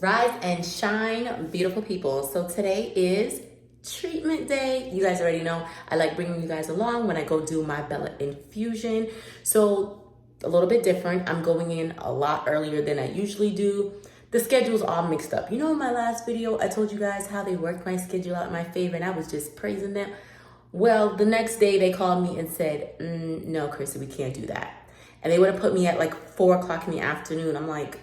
Rise and shine, beautiful people. So today is treatment day. You guys already know I like bringing you guys along when I go do my Bella infusion. So a little bit different. I'm going in a lot earlier than I usually do. The schedule's all mixed up. You know, in my last video, I told you guys how they worked my schedule out in my favor and I was just praising them. Well, the next day they called me and said, no, Crissy, we can't do that. And they would have put me at like 4 o'clock in the afternoon. I'm like,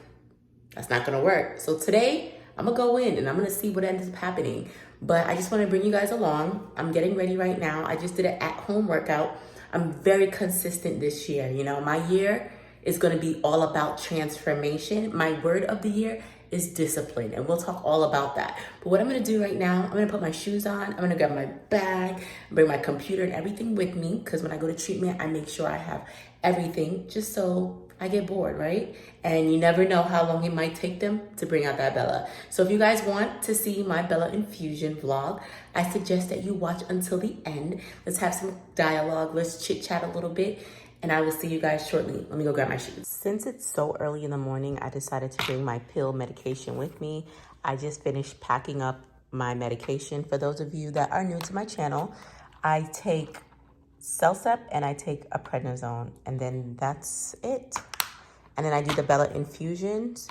that's not gonna work. So today I'm gonna go in and I'm gonna see what ends up happening. But I just wanna bring you guys along. I'm getting ready right now. I just did an at-home workout. I'm very consistent this year. You know, my year is gonna be all about transformation. My word of the year is discipline, and we'll talk all about that. But what I'm gonna do right now, I'm gonna put my shoes on, I'm gonna grab my bag, bring my computer and everything with me, because when I go to treatment, I make sure I have everything just so I get bored, right? And you never know how long it might take them to bring out that Bella. So if you guys want to see my Bella infusion vlog, I suggest that you watch until the end. Let's have some dialogue, let's chit chat a little bit, and I will see you guys shortly. Let me go grab my shoes. Since it's so early in the morning, I decided to bring my pill medication with me. I just finished packing up my medication. For those of you that are new to my channel, I take Belatacept and I take a prednisone, and then that's it. And then I do the Bella infusions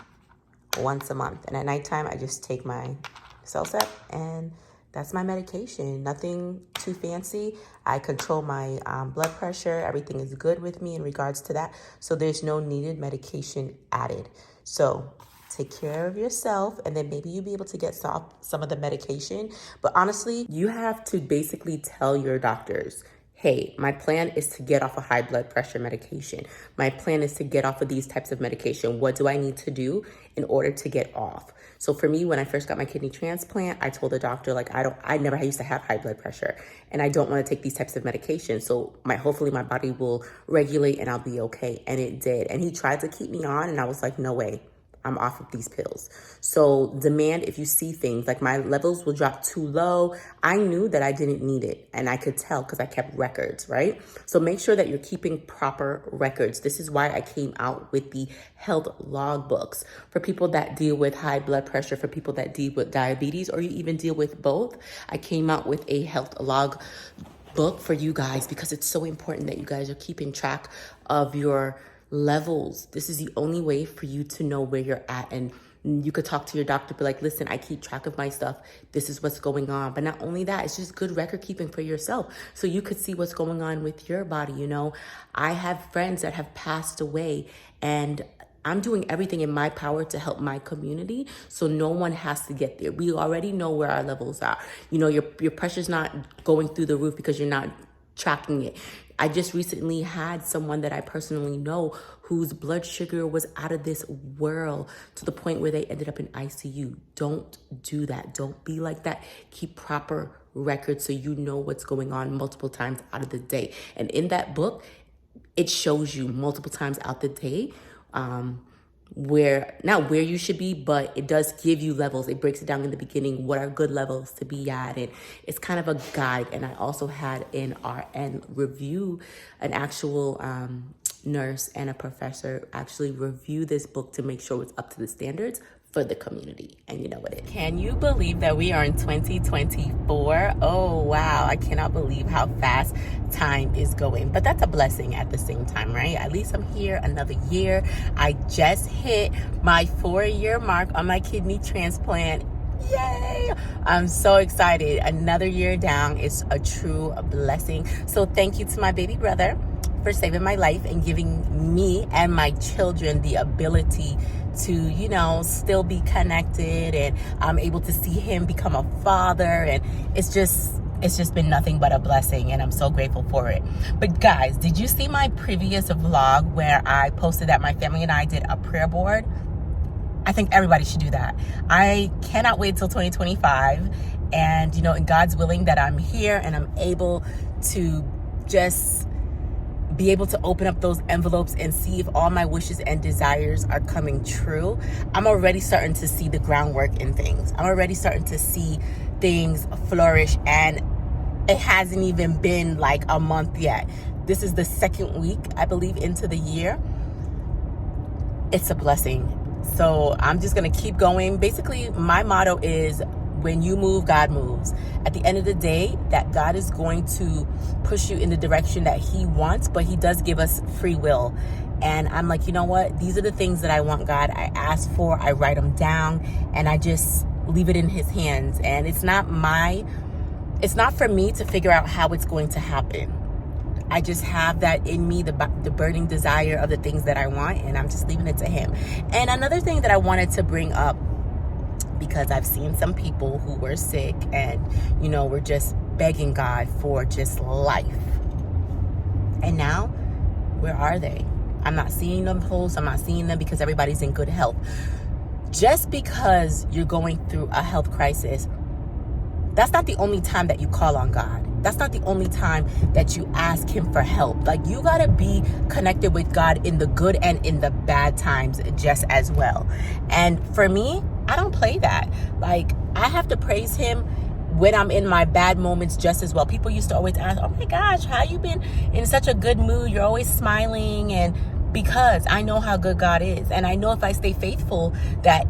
once a month, and at nighttime I just take my Belatacept, and that's my medication. Nothing too fancy. I control my blood pressure. Everything is good with me in regards to that, so there's no needed medication added. So take care of yourself, and then maybe you'll be able to get some of the medication. But honestly, you have to basically tell your doctors, hey, my plan is to get off of high blood pressure medication. My plan is to get off of these types of medication. What do I need to do in order to get off? So for me, when I first got my kidney transplant, I told the doctor, like, I never used to have high blood pressure, and I don't want to take these types of medications. So hopefully my body will regulate and I'll be okay. And it did. And he tried to keep me on, and I was like, no way. I'm off of these pills. So demand, if you see things like my levels will drop too low, I knew that I didn't need it, and I could tell because I kept records, right? So make sure that you're keeping proper records. This is why I came out with the health log books for people that deal with high blood pressure, for people that deal with diabetes, or you even deal with both. I came out with a health log book for you guys because it's so important that you guys are keeping track of your levels. This is the only way for you to know where you're at, and you could talk to your doctor, be like, listen, I keep track of my stuff. This is what's going on. But not only that, it's just good record keeping for yourself, so you could see what's going on with your body. You know, I have friends that have passed away, and I'm doing everything in my power to help my community, so no one has to get there. We already know where our levels are. You know, your pressure's not going through the roof because you're not tracking it. I just recently had someone that I personally know whose blood sugar was out of this world to the point where they ended up in ICU. Don't do that. Don't be like that. Keep proper records so you know what's going on multiple times out of the day. And in that book, it shows you multiple times out the day not where you should be, but it does give you levels. It breaks it down in the beginning, what are good levels to be at, and it's kind of a guide. And I also had an RN review, an actual nurse and a professor actually review this book to make sure it's up to the standards for the community. And you know what it is. Can you believe that we are in 2024? Oh wow, I cannot believe how fast time is going, but that's a blessing at the same time, right? At least I'm here another year. I just hit my 4-year mark on my kidney transplant. Yay! I'm so excited. Another year down is a true blessing. So thank you to my baby brother for saving my life and giving me and my children the ability to, you know, still be connected, and I'm able to see him become a father, and it's just been nothing but a blessing, and I'm so grateful for it. But guys, did you see my previous vlog where I posted that my family and I did a prayer board? I think everybody should do that. I cannot wait till 2025, and you know, in God's willing that I'm here and I'm able to just be able to open up those envelopes and see if all my wishes and desires are coming true. I'm already starting to see the groundwork in things. I'm already starting to see things flourish, and it hasn't even been like a month yet. This is the 2nd week, I believe, into the year. It's a blessing. So I'm just going to keep going. Basically, my motto is, when you move, God moves. At the end of the day, that God is going to push you in the direction that he wants, but he does give us free will. And I'm like, you know what? These are the things that I want, God. I ask for, I write them down, and I just leave it in his hands. And it's not for me to figure out how it's going to happen. I just have that in me, the burning desire of the things that I want, and I'm just leaving it to him. And another thing that I wanted to bring up, because I've seen some people who were sick and, were just begging God for just life. And now, where are they? I'm not seeing them post. I'm not seeing them because everybody's in good health. Just because you're going through a health crisis, that's not the only time that you call on God. That's not the only time that you ask him for help. Like, you got to be connected with God in the good and in the bad times just as well. And for me, I don't play that. Like, I have to praise him when I'm in my bad moments just as well. People used to always ask, oh my gosh, how you been in such a good mood? You're always smiling. And because I know how good God is. And I know if I stay faithful, that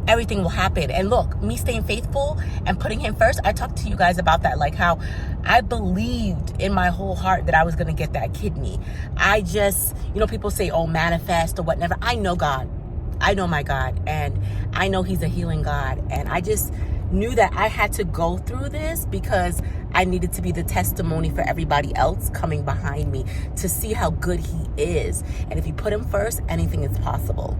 everything will happen. And look, me staying faithful and putting him first, I talked to you guys about that, like how I believed in my whole heart that I was going to get that kidney. I just, people say, oh, manifest or whatever. I know God. I know my God, and I know he's a healing God. And I just knew that I had to go through this because I needed to be the testimony for everybody else coming behind me to see how good he is. And if you put him first, anything is possible.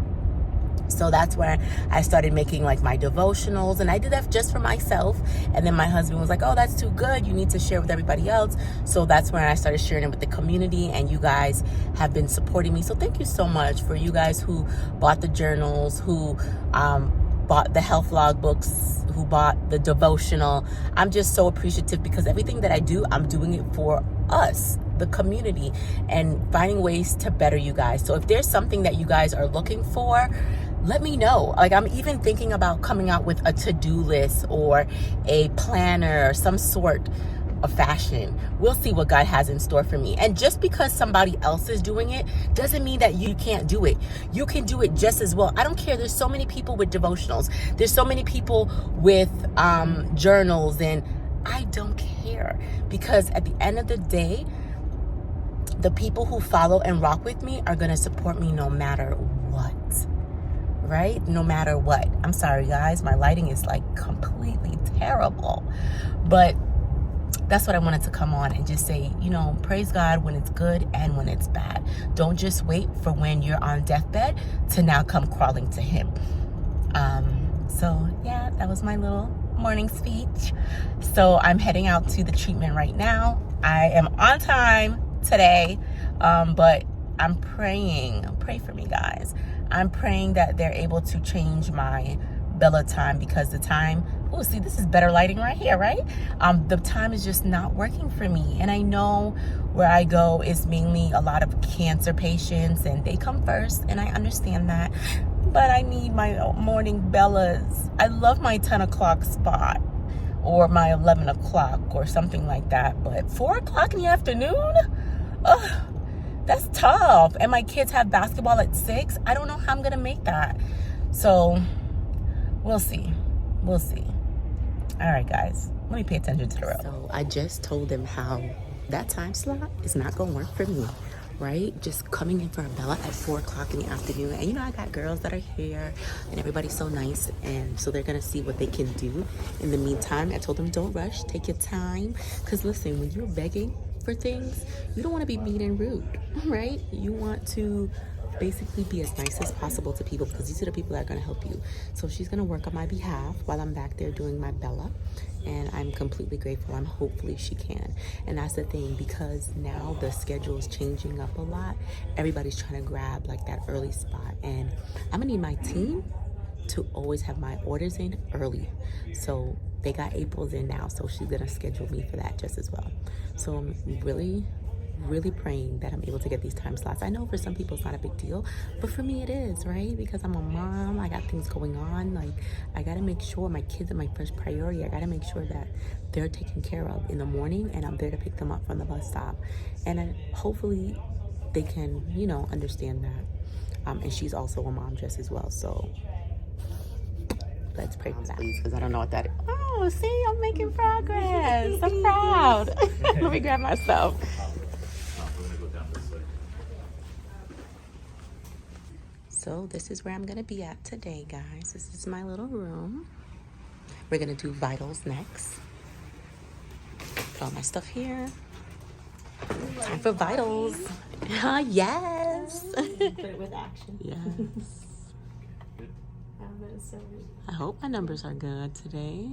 So that's where I started making like my devotionals, and I did that just for myself. And then my husband was like, oh, that's too good. You need to share with everybody else. So that's when I started sharing it with the community, and you guys have been supporting me. So thank you so much for you guys who bought the journals, who bought the health log books, who bought the devotional. I'm just so appreciative because everything that I do, I'm doing it for us, the community, and finding ways to better you guys. So if there's something that you guys are looking for, let me know. Like, I'm even thinking about coming out with a to-do list or a planner or some sort of fashion. We'll see what God has in store for me. And just because somebody else is doing it doesn't mean that you can't do it. You can do it just as well. I don't care. There's so many people with devotionals. There's so many people with journals, and I don't care, because at the end of the day, the people who follow and rock with me are going to support me no matter what. Right? No matter what. I'm sorry, guys. My lighting is like completely terrible. But that's what I wanted to come on and just say, praise God when it's good and when it's bad. Don't just wait for when you're on deathbed to now come crawling to him. So yeah, that was my little morning speech. So I'm heading out to the treatment right now. I am on time today, but I'm praying. Pray for me, guys. I'm praying that they're able to change my Bella time, because the time, see, this is better lighting right here, right? The time is just not working for me. And I know where I go is mainly a lot of cancer patients, and they come first, and I understand that. But I need my morning Bellas. I love my 10 o'clock spot or my 11 o'clock or something like that. But 4 o'clock in the afternoon? Ugh. That's tough. And my kids have basketball at 6. I don't know how I'm going to make that. So we'll see. We'll see. All right, guys. Let me pay attention to the road. So I just told them how that time slot is not going to work for me, right? Just coming in for a Bella at 4 o'clock in the afternoon. And I got girls that are here, and everybody's so nice. And so they're going to see what they can do. In the meantime, I told them, don't rush. Take your time. Because listen, when you're begging for things, you don't want to be mean and rude, right? You want to basically be as nice as possible to people, because these are the people that are going to help you. So she's going to work on my behalf while I'm back there doing my Bella, and I'm completely grateful. I'm hopefully she can. And that's the thing, because now the schedule is changing up a lot. Everybody's trying to grab like that early spot, and I'm gonna need my team to always have my orders in early. So they got April's in now, so she's gonna schedule me for that just as well. So I'm really praying that I'm able to get these time slots. I know for some people it's not a big deal, but for me it is, right? Because I'm a mom, I got things going on. Like, I gotta make sure my kids are my first priority. I gotta make sure that they're taken care of in the morning, and I'm there to pick them up from the bus stop. And hopefully they can, understand that. And she's also a mom just as well. So let's pray for that, please, because I don't know what that is. Oh, see, I'm making progress. I'm proud. Let me grab myself. So this is where I'm going to be at today, guys. This is my little room. We're going to do vitals next. Put all my stuff here. Time for vitals. Yes. Put it with action. Yes. So I hope my numbers are good today.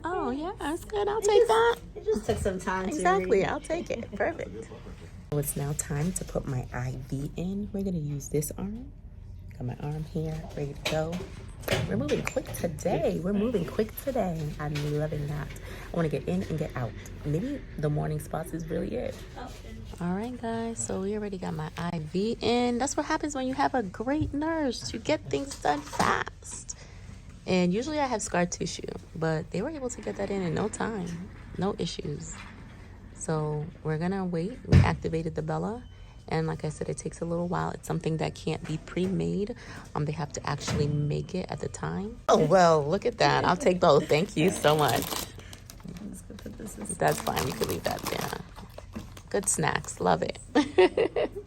Oh, yeah, that's good. I'll take that. It just took some time. Exactly. I'll take it. Perfect. So it's now time to put my IV in. We're going to use this arm. Got my arm here, ready to go. We're moving quick today. I'm loving that. I want to get in and get out. Maybe the morning spots is really it. All right, guys. So we already got my IV in. That's what happens when you have a great nurse. You get things done fast. And usually I have scar tissue, but they were able to get that in no time. No issues. So we're going to wait. We activated the Bella. And like I said, it takes a little while. It's something that can't be pre-made. They have to actually make it at the time. Oh, well, look at that. I'll take both. Thank you so much. That's fine. We could leave that there. Good snacks. Love it.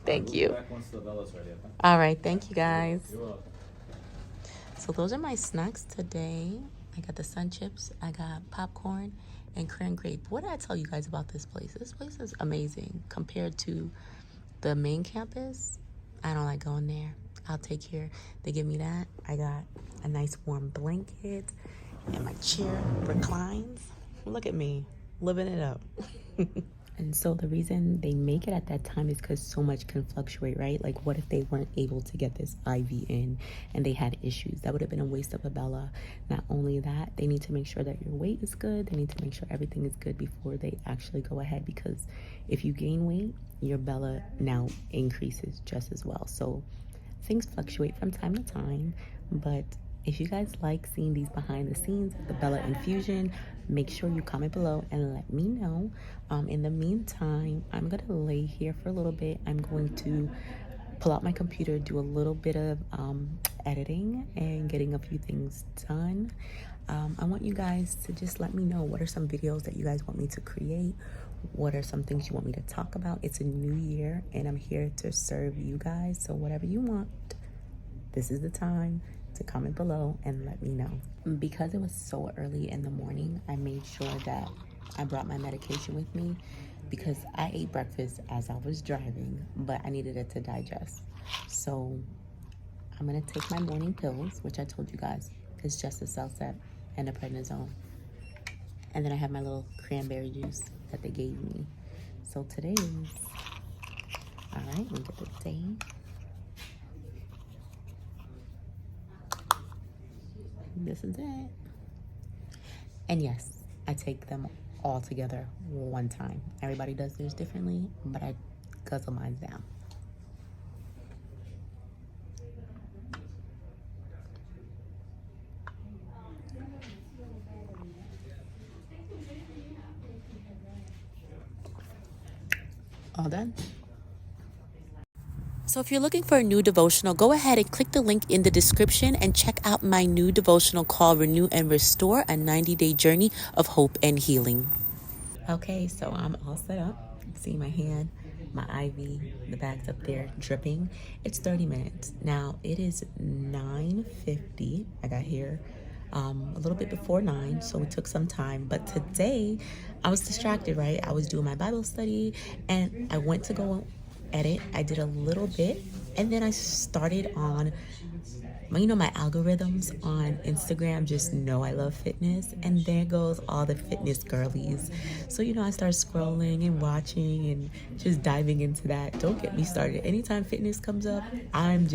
Thank you. All right. Thank you, guys. So those are my snacks today. I got the sun chips. I got popcorn and cran grape. What did I tell you guys about this place? This place is amazing compared to the main campus. I don't like going there. I'll take care. They give me that. I got a nice warm blanket and my chair reclines. Look at me living it up. And so the reason they make it at that time is because so much can fluctuate, right? Like, what if they weren't able to get this IV in and they had issues? That would have been a waste of a Bella. Not only that, they need to make sure that your weight is good. They need to make sure everything is good before they actually go ahead, because if you gain weight, your Bella now increases just as well. So things fluctuate from time to time, but if you guys like seeing these behind the scenes of the Bella infusion, make sure you comment below and let me know. In the meantime, I'm gonna lay here for a little bit. I'm going to pull out my computer, do a little bit of editing and getting a few things done. I want you guys to just let me know what are some videos that you guys want me to create. What are some things you want me to talk about? It's a new year and I'm here to serve you guys. So whatever you want, this is the time to comment below and let me know. Because it was so early in the morning, I made sure that I brought my medication with me, because I ate breakfast as I was driving, but I needed it to digest. So I'm gonna take my morning pills, which I told you guys is just a Celcept and a prednisone. And then I have my little cranberry juice that they gave me. So today is, all right, we get the day. This is it. And yes, I take them all together one time. Everybody does theirs differently, but I guzzle mine down. All done. So if you're looking for a new devotional, go ahead and click the link in the description and check out my new devotional called Renew and Restore, a 90-day journey of hope and healing. Okay, so I'm all set up. See my hand, my IV, the bag's up there dripping. It's 30 minutes. Now it is 9:50. I got here a little bit before 9, so it took some time. But today I was distracted, right? I was doing my Bible study and I went to go edit. I did a little bit and then I started on my algorithms on Instagram just know I love fitness, and there goes all the fitness girlies. So I start scrolling and watching and just diving into that. Don't get me started. Anytime fitness comes up, I'm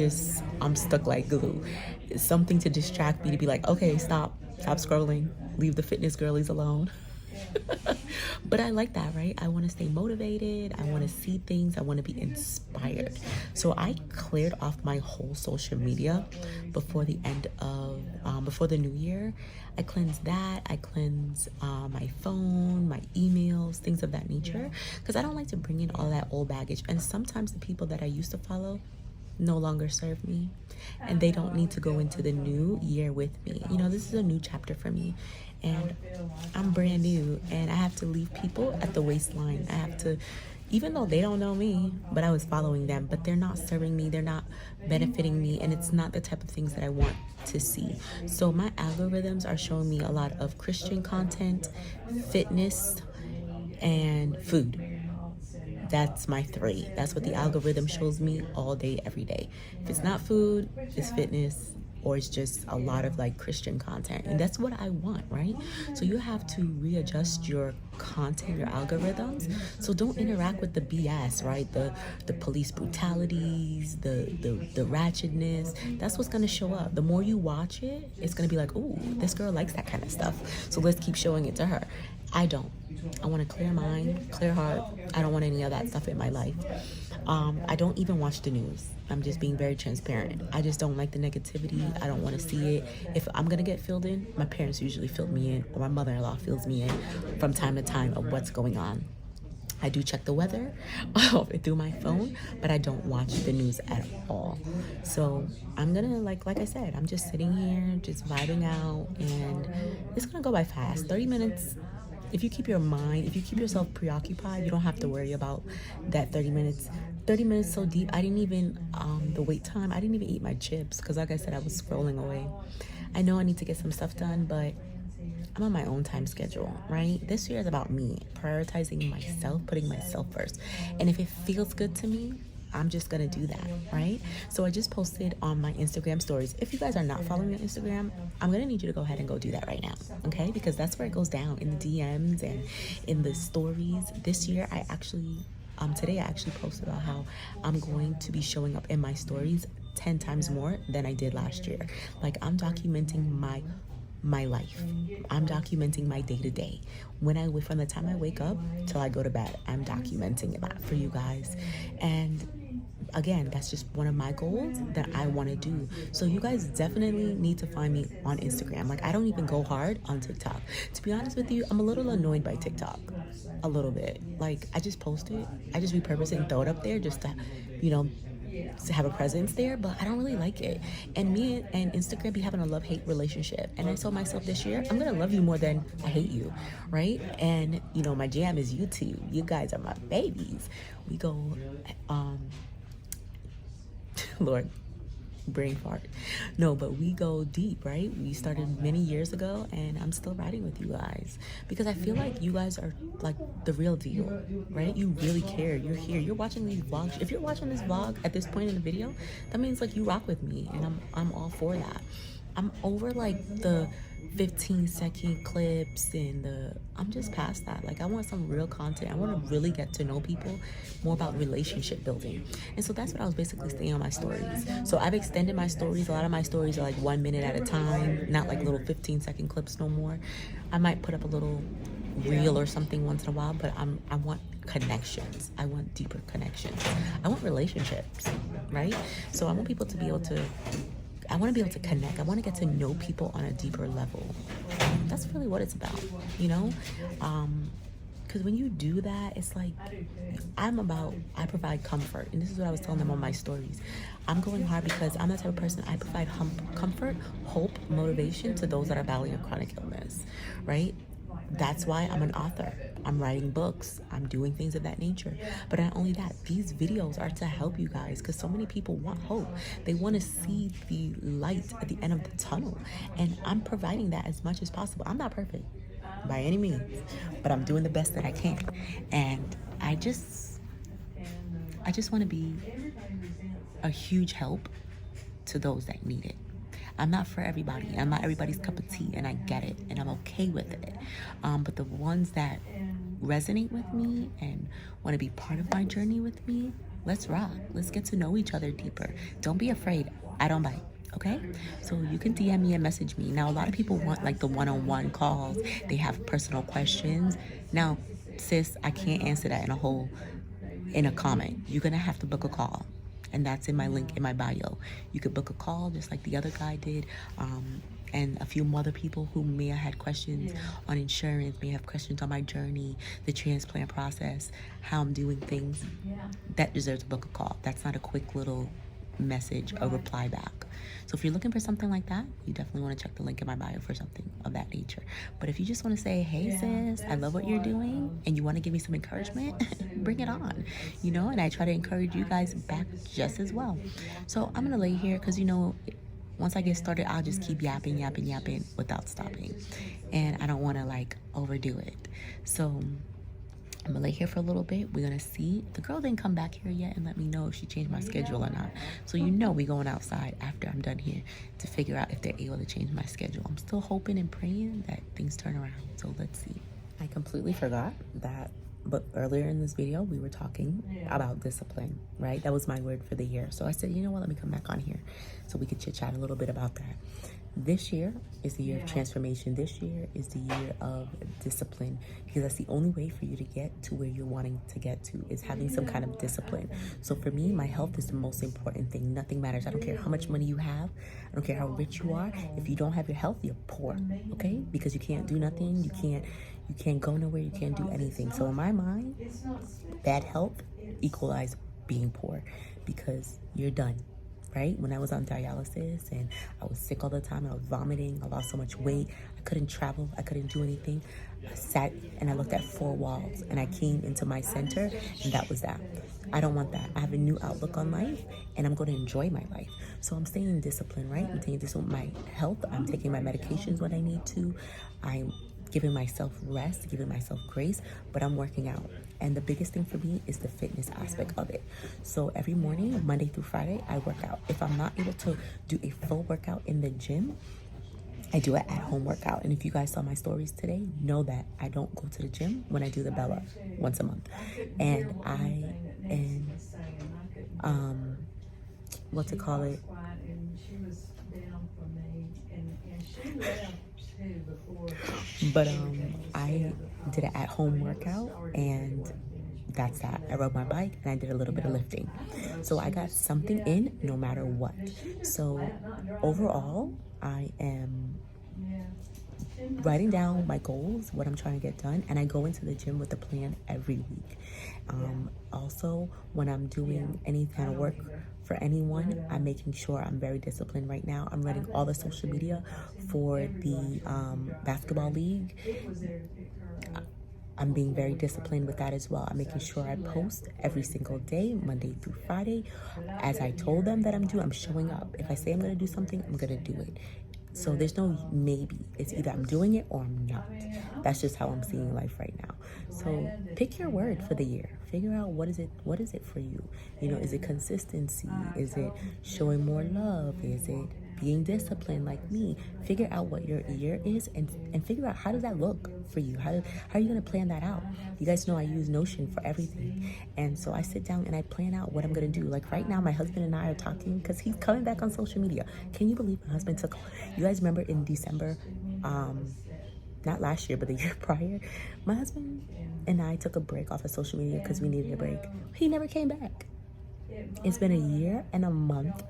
stuck like glue. It's something to distract me, to be like, okay, stop scrolling, leave the fitness girlies alone. But I like that, right? I want to stay motivated. I want to see things. I want to be inspired. So I cleared off my whole social media before the end of, before the new year. I cleansed that. I cleansed my phone, my emails, things of that nature. Because I don't like to bring in all that old baggage. And sometimes the people that I used to follow no longer serve me, and they don't need to go into the new year with me. You know, this is a new chapter for me, and I'm brand new, and I have to leave people at the waistline. I have to, even though they don't know me, but I was following them, but they're not serving me, they're not benefiting me, and it's not the type of things that I want to see. So my algorithms are showing me a lot of Christian content, fitness, and food. That's my 3. That's what the algorithm shows me all day, every day. If it's not food, it's fitness, or it's just a lot of like Christian content. And that's what I want, right? So you have to readjust your content, your algorithms. So don't interact with the BS, right? The police brutalities, the ratchetness. That's what's gonna show up. The more you watch it, it's gonna be like, ooh, this girl likes that kind of stuff. So let's keep showing it to her. I don't. I want a clear mind, clear heart. I don't want any of that stuff in my life. I don't even watch the news. I'm just being very transparent. I just don't like the negativity. I don't want to see it. If I'm going to get filled in, my parents usually fill me in, or my mother-in-law fills me in from time to time of what's going on. I do check the weather through my phone, but I don't watch the news at all. So I'm gonna, like I said, I'm just sitting here, just vibing out, and it's gonna go by fast. 30 minutes. If you keep your mind, if you keep yourself preoccupied, you don't have to worry about that 30 minutes. 30 minutes so deep, I didn't even, the wait time, I didn't even eat my chips, because like I said, I was scrolling away. I know I need to get some stuff done, but I'm on my own time schedule, right? This year is about me, prioritizing myself, putting myself first. And if it feels good to me, I'm just gonna do that, right? So I just posted on my Instagram stories. If you guys are not following me on Instagram, I'm gonna need you to go ahead and go do that right now, okay? Because that's where it goes down, in the DMs and in the stories. This year, today I actually posted about how I'm going to be showing up in my stories 10 times more than I did last year. Like, I'm documenting my life. I'm documenting my day-to-day. From the time I wake up till I go to bed, I'm documenting that for you guys. And again, that's just one of my goals that I want to do. So you guys definitely need to find me on Instagram. Like, I don't even go hard on TikTok. To be honest with you, I'm a little annoyed by TikTok. A little bit. Like, I just post it. I just repurpose it and throw it up there just to, to have a presence there, but I don't really like it. And me and Instagram be having a love-hate relationship. And I told myself this year, I'm gonna love you more than I hate you, right? And my jam is YouTube. You guys are my babies. We go, Lord, brain fart. No, but we go deep, right? We started many years ago, and I'm still riding with you guys because I feel like you guys are like the real deal, right? You really care. You're here. You're watching these vlogs. If you're watching this vlog at this point in the video, that means like you rock with me, and I'm all for that. I'm over like the 15-second clips and I'm just past that. Like, I want some real content. I want to really get to know people more about relationship building. And so that's what I was basically saying on my stories. So I've extended my stories. A lot of my stories are like 1 minute at a time, not like little 15-second clips no more. I might put up a little reel or something once in a while, but I want connections. I want deeper connections. I want relationships, right? So I want people to be able to connect. I want to get to know people on a deeper level. That's really what it's about, because when you do that, it's like I provide comfort. And this is what I was telling them on my stories. I'm going hard because I'm the type of person, I provide comfort, hope, motivation to those that are battling a chronic illness, right? That's why I'm an author. I'm writing books. I'm doing things of that nature. But not only that, these videos are to help you guys because so many people want hope. They want to see the light at the end of the tunnel. And I'm providing that as much as possible. I'm not perfect by any means, but I'm doing the best that I can. And I just want to be a huge help to those that need it. I'm not for everybody. I'm not everybody's cup of tea, and I get it, and I'm okay with it. But the ones that resonate with me and want to be part of my journey with me, let's rock. Let's get to know each other deeper. Don't be afraid. I don't bite. Okay? So you can DM me and message me. Now, a lot of people want like the one-on-one calls. They have personal questions. Now, sis, I can't answer that in a comment. You're gonna have to book a call, and that's in my link in my bio. You could book a call just like the other guy did, and a few other people who may have had questions on insurance, may have questions on my journey, the transplant process, how I'm doing things. That deserves a book a call. That's not a quick little message, a reply back. So if you're looking for something like that, you definitely want to check the link in my bio for something of that nature. But if you just want to say, hey sis, I love what you're doing, and you want to give me some encouragement, bring it on, you know, and I try to encourage you guys back just as well. So I'm gonna lay here because, you know, once I get started, I'll just keep yapping without stopping, and I don't want to like overdo it. So I'm gonna lay here for a little bit. We're gonna see. The girl didn't come back here yet and let me know if she changed my schedule or not. So you know we going outside after I'm done here to figure out if they're able to change my schedule. I'm still hoping and praying that things turn around. So let's see. I completely forgot that, but earlier in this video we were talking about discipline, right? That was my word for the year. So I said, you know what, let me come back on here so we could chit chat a little bit about that. This year is the year of transformation. This year is the year of discipline, because that's the only way for you to get to where you're wanting to get to, is having some kind of discipline. So for me, my health is the most important thing. Nothing matters. I don't care how much money you have. I don't care how rich you are. If you don't have your health, you're poor, okay? Because you can't do nothing. You can't go nowhere. You can't do anything. So in my mind, bad health equalized being poor, because you're done. Right? When I was on dialysis and I was sick all the time, I was vomiting, I lost so much weight, I couldn't travel, I couldn't do anything. I sat and I looked at 4 walls and I came into my center, and that was that. I don't want that. I have a new outlook on life and I'm going to enjoy my life. So I'm staying disciplined, right? I'm staying disciplined with my health. I'm taking my medications when I need to. I'm giving myself rest, giving myself grace, but I'm working out. And the biggest thing for me is the fitness aspect of it. So every morning, Monday through Friday, I work out. If I'm not able to do a full workout in the gym, I do an at-home workout. And if you guys saw my stories today, know that I don't go to the gym when I do the Bella once a month. And I am, what's it called it? But I did an at-home workout, and that's that. I rode my bike and I did a little bit of lifting. So I got something in no matter what. So overall, I am writing down my goals, what I'm trying to get done, and I go into the gym with a plan every week. Also, when I'm doing any kind of work for anyone, I'm making sure I'm very disciplined. Right now, I'm running all the social media for the basketball league. I'm being very disciplined with that as well. I'm making sure I post every single day, Monday through Friday. As I told them that I'm doing, I'm showing up. If I say I'm going to do something, I'm going to do it. So there's no maybe. It's either I'm doing it or I'm not. That's just how I'm seeing life right now. So pick your word for the year. Figure out what is it for you. You know, is it consistency? Is it showing more love? Is it being disciplined like me? Figure out what your year is and figure out, how does that look for you? How are you going to plan that out? You guys know I use Notion for everything. And so I sit down and I plan out what I'm going to do. Like right now, my husband and I are talking because he's coming back on social media. Can you believe my husband took, you guys remember in December, not last year, but the year prior, my husband and I took a break off of social media because we needed a break. He never came back. It's been a year and a month,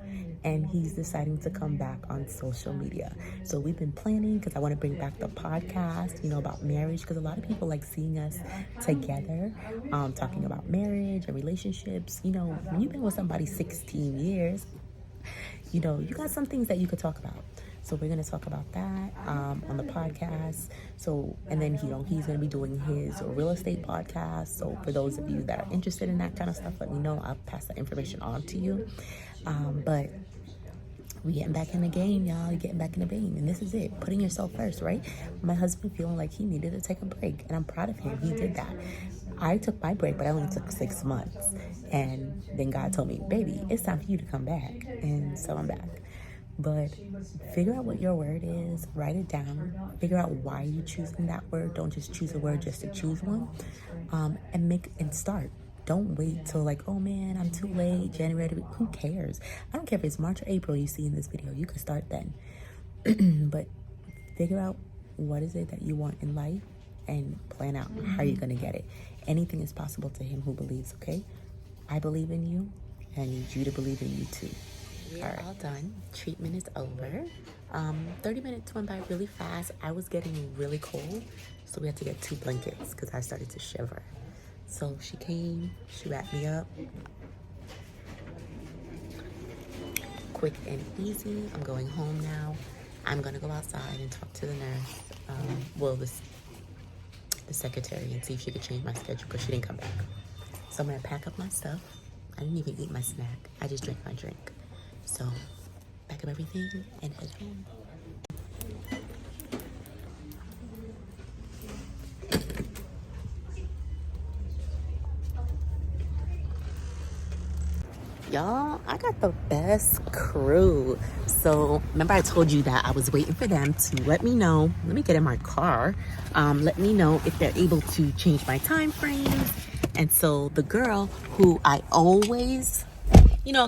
and he's deciding to come back on social media. So we've been planning, because I want to bring back the podcast, you know, about marriage, because a lot of people like seeing us together, talking about marriage and relationships. You know, when you've been with somebody 16 years, you know, you got some things that you could talk about. So we're going to talk about that on the podcast. So, and then, you know, he's going to be doing his real estate podcast. So for those of you that are interested in that kind of stuff, let me know. I'll pass that information on to you. But we getting back in the game, y'all. Getting back in the game. And this is it. Putting yourself first, right? My husband feeling like he needed to take a break. And I'm proud of him. He did that. I took my break, but I only took 6 months. And then God told me, baby, it's time for you to come back. And so I'm back. But figure out what your word is, write it down, figure out why you're choosing that word. Don't just choose a word just to choose one, and start. Don't wait till like, oh man, I'm too late, January, who cares? I don't care if it's March or April you see in this video, you can start then. But figure out what is it that you want in life and plan out how you're gonna get it. Anything is possible to him who believes, okay? I believe in you, and I need you to believe in you too. We're all done. Treatment is over. 30 minutes went by really fast. I was getting really cold, so we had to get 2 blankets because I started to shiver. So she came, she wrapped me up. Quick and easy. I'm going home now. I'm gonna go outside and talk to the nurse, the secretary, and see if she could change my schedule because she didn't come back. So I'm gonna pack up my stuff. I didn't even eat my snack. I just drank my drink. So pack up everything and head home. Y'all, I got the best crew. So remember I told you that I was waiting for them to let me know. Let me get in my car. Let me know if they're able to change my time frames. And so the girl who I always,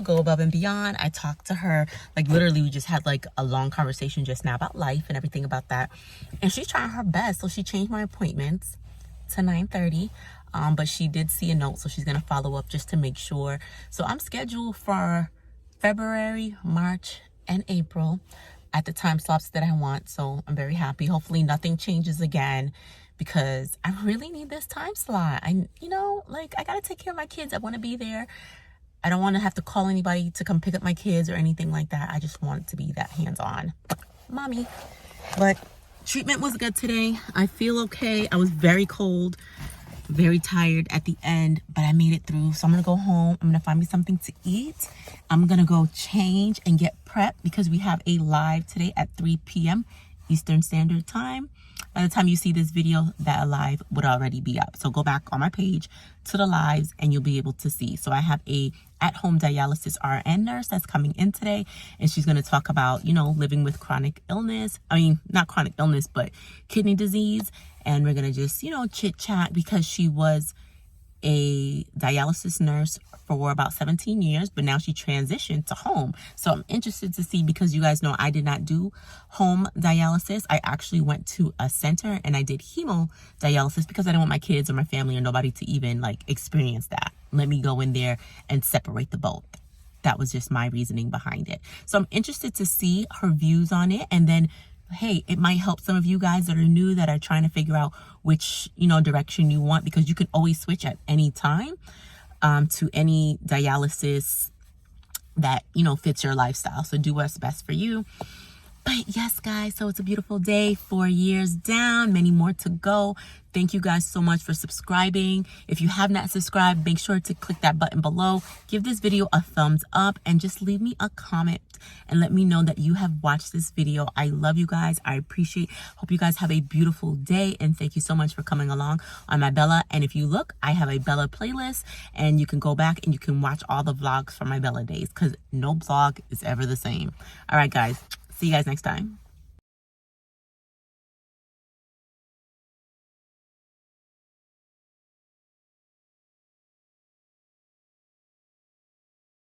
go above and beyond, I talked to her. Like literally we just had like a long conversation just now about life and everything about that. And she's trying her best. So she changed my appointments to 9:30. But she did see a note, so she's gonna follow up just to make sure. So I'm scheduled for February, March, and April at the time slots that I want. So I'm very happy. Hopefully nothing changes again because I really need this time slot. I gotta take care of my kids. I wanna be there. I don't wanna have to call anybody to come pick up my kids or anything like that. I just want it to be that hands-on mommy. But treatment was good today. I feel okay. I was very cold, very tired at the end, but I made it through. So I'm gonna go home. I'm gonna find me something to eat. I'm gonna go change and get prepped because we have a live today at 3 p.m. Eastern Standard Time. By the time you see this video, that live would already be up. So go back on my page to the lives and you'll be able to see. So I have a at-home dialysis RN nurse that's coming in today, and she's going to talk about, living with chronic illness. I mean, not chronic illness, but kidney disease. And we're going to just, chit chat because she was a dialysis nurse for about 17 years, but now she transitioned to home. So I'm interested to see, because you guys know I did not do home dialysis. I actually went to a center and I did hemodialysis because I didn't want my kids or my family or nobody to even experience that. Let me go in there and separate the both. That was just my reasoning behind it. So I'm interested to see her views on it, and then hey, it might help some of you guys that are new, that are trying to figure out which, direction you want, because you can always switch at any time to any dialysis that, fits your lifestyle. So do what's best for you. But yes, guys, so it's a beautiful day. 4 years down, many more to go. Thank you guys so much for subscribing. If you have not subscribed, make sure to click that button below. Give this video a thumbs up and just leave me a comment and let me know that you have watched this video. I love you guys. I appreciate. Hope you guys have a beautiful day, and thank you so much for coming along on my Bella. And if you look, I have a Bella playlist, and you can go back and you can watch all the vlogs from my Bella days, because no vlog is ever the same. All right, guys. See you guys next time.